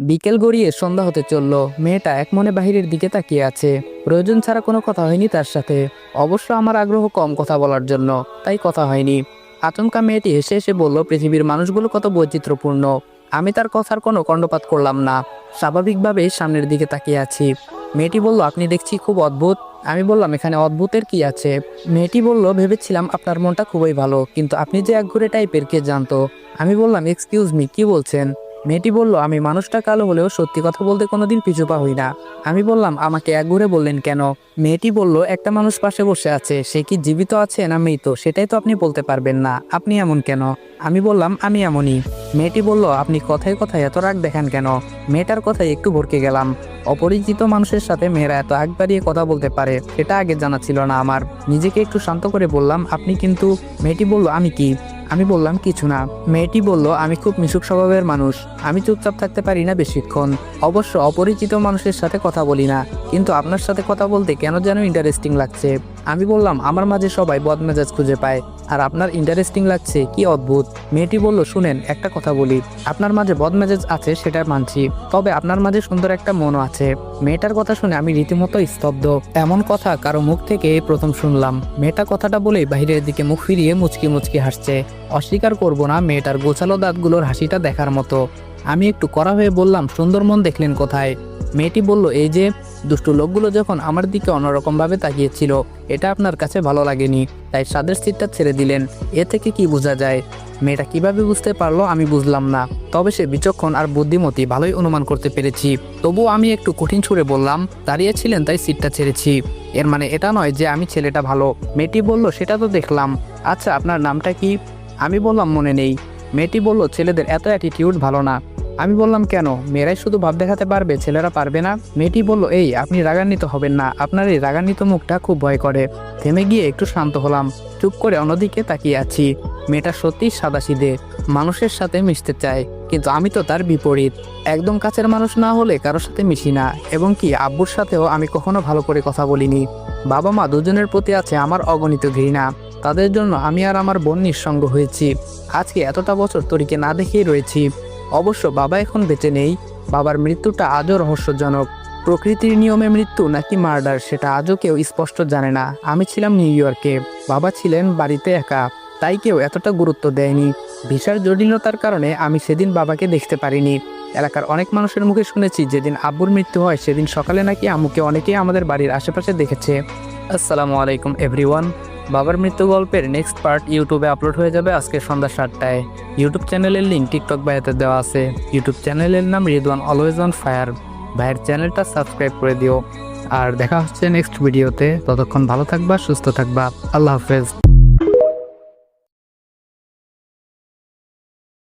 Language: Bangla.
বিকেল গড়িয়ে সন্ধ্যা হতে চলল। মেয়েটা এক মনে বাহিরের দিকে তাকিয়ে আছে। প্রয়োজন ছাড়া কোনো কথা হয়নি তার সাথে। অবশ্য আমার আগ্রহ কম কথা বলার জন্য, তাই কথা হয়নি। আচমকা মেয়েটি হেসে হেসে বলল, পৃথিবীর মানুষগুলো কত বৈচিত্র্যপূর্ণ। আমি তার কথার কোনো কর্ণপাত করলাম না, স্বাভাবিকভাবেই সামনের দিকে তাকিয়ে আছি। মেয়েটি বলল, আপনি দেখছি খুব অদ্ভুত। আমি বললাম, এখানে অদ্ভুতের কি আছে? মেয়েটি বলল, ভেবেছিলাম আপনার মনটা খুবই ভালো, কিন্তু আপনি যে একঘরে টাইপের কে জানতো। আমি বললাম, এক্সকিউজ মি, কি বলছেন? মেয়েটি বলল, আমি মানুষটা কালো হলেও সত্যি কথা বলতে কোনোদিন পিছু পা হই না। আমি বললাম, আমাকে একঘরে বললেন কেন? মেয়েটি বলল, একটা মানুষ পাশে বসে আছে, সে কি জীবিত আছে না মৃত সেটাই তো আপনি বলতে পারবেন না, আপনি এমন কেন? আমি বললাম, আমি এমনই। মেয়েটি বলল, আপনি কথায় কথায় এত রাগ দেখান কেন? মেয়েটার কথায় একটু ভরকে গেলাম। অপরিচিত মানুষের সাথে মেয়েরা এত আগ বাড়িয়ে কথা বলতে পারে সেটা আগে জানা ছিল না আমার। নিজেকে একটু শান্ত করে বললাম, আপনি কিন্তু। মেয়েটি বলল, আমি কি? আমি বললাম, কিছু না। মেয়েটি বলল, আমি খুব মিশুক স্বভাবের মানুষ, আমি চুপচাপ থাকতে পারি না বেশিক্ষণ। অবশ্য অপরিচিত মানুষের সাথে কথা বলি না, কিন্তু আপনার সাথে কথা বলতে কেন যেন ইন্টারেস্টিং লাগছে। আমি বললাম, আমার মাঝে সবাই বদমেজাজ খুঁজে পায়, আর আপনার ইন্টারেস্টিং লাগছে, কি অদ্ভুত। মেয়েটি বলল, শুনেন, একটা কথা বলি, আপনার মাঝে বদমেজাজ আছে সেটা মানছি, তবে আপনার মাঝে সুন্দর একটা মনও আছে। মেয়েটার কথা শুনে আমি রীতিমতো স্তব্ধ। এমন কথা কারো মুখ থেকে এই প্রথম শুনলাম। মেয়েটা কথাটা বলেই বাহিরের দিকে মুখ ফিরিয়ে মুচকি মুচকি হাসছে। অস্বীকার করব না, মেয়েটার গোছালো দাঁতগুলোর হাসিটা দেখার মতো। আমি একটু কড়া হয়ে বললাম, সুন্দর মন দেখলেন কোথায়? মেয়েটি বলল, এই যে। দুষ্টু লোকগুলো যখন আমার দিকে অন্যরকমভাবে তাকিয়েছিল, এটা আপনার কাছে ভালো লাগেনি, তাই স্বাদের সিটটা ছেড়ে দিলেন। এ থেকে কি বোঝা যায়? মেয়েটা কিভাবে বুঝতে পারলো আমি বুঝলাম না, তবে সে বিচক্ষণ আর বুদ্ধিমতী, ভালোই অনুমান করতে পেরেছি। তবুও আমি একটু কঠিন সুরে বললাম, দাঁড়িয়েছিলেন তাই সিটটা ছেড়েছি, এর মানে এটা নয় যে আমি ছেলেটা ভালো। মেয়েটি বলল, সেটা তো দেখলাম। আচ্ছা, আপনার নামটা কি? আমি বললাম, মনে নেই। মেয়েটি বলল, ছেলেদের এত অ্যাটিটিউড ভালো না। আমি বললাম, কেন? মেয়েরাই শুধু ভাব দেখাতে পারবে, ছেলেরা পারবে না? মেয়েটি বলল, এই, আপনি রাগান্বিত হবেন না, আপনার এই রাগান্বিত মুখটা খুব ভয় করে। থেমে গিয়ে একটু শান্ত হলাম, চুপ করে অন্যদিকে তাকিয়ে আছি। মেয়েটা সত্যিই সাদাসিধে, মানুষের সাথে মিশতে চায়, কিন্তু আমি তো তার বিপরীত। একদম কাছের মানুষ না হলে কারোর সাথে মিশি না, এবং কি আব্বুর সাথেও আমি কখনো ভালো করে কথা বলিনি। বাবা মা দুজনের প্রতি আছে আমার অগণিত ঘৃণা, তাদের জন্য আমি আর আমার বোন নিঃসঙ্গ হয়েছি। আজকে এতটা বছর তরিকে না দেখেই রয়েছি। অবশ্য বাবা এখন বেঁচে নেই, বাবার মৃত্যুটা আজও রহস্যজনক। প্রকৃতির নিয়মে মৃত্যু নাকি মার্ডার সেটা আজও কেউ স্পষ্ট জানে না। আমি ছিলাম নিউ ইয়র্কে, বাবা ছিলেন বাড়িতে একা, তাই কেউ এতটা গুরুত্ব দেয়নি। ভিসার জটিলতার কারণে আমি সেদিন বাবাকে দেখতে পারিনি। এলাকার অনেক মানুষের মুখে শুনেছি, যেদিন আব্বুর মৃত্যু হয় সেদিন সকালে নাকি আম্মুকে অনেকেই আমাদের বাড়ির আশেপাশে দেখেছে। আসসালামু আলাইকুম এভরিওয়ান। বাবার মৃত্যু গল্পের নেক্সট পার্ট ইউটিউবে আপলোড হয়ে যাবে আজকে সন্ধ্যা 7টায়। ইউটিউব চ্যানেলের লিঙ্ক টিকটক বায়োতে দেওয়া আছে। ইউটিউব চ্যানেলের নাম রিদওয়ান অলওয়েজ অন ফায়ার। ভাইয়ের চ্যানেলটা সাবস্ক্রাইব করে দিও। আর দেখা হচ্ছে নেক্সট ভিডিওতে। ততক্ষণ ভালো থাকবা, সুস্থ থাকবা। আল্লাহ হাফেজ।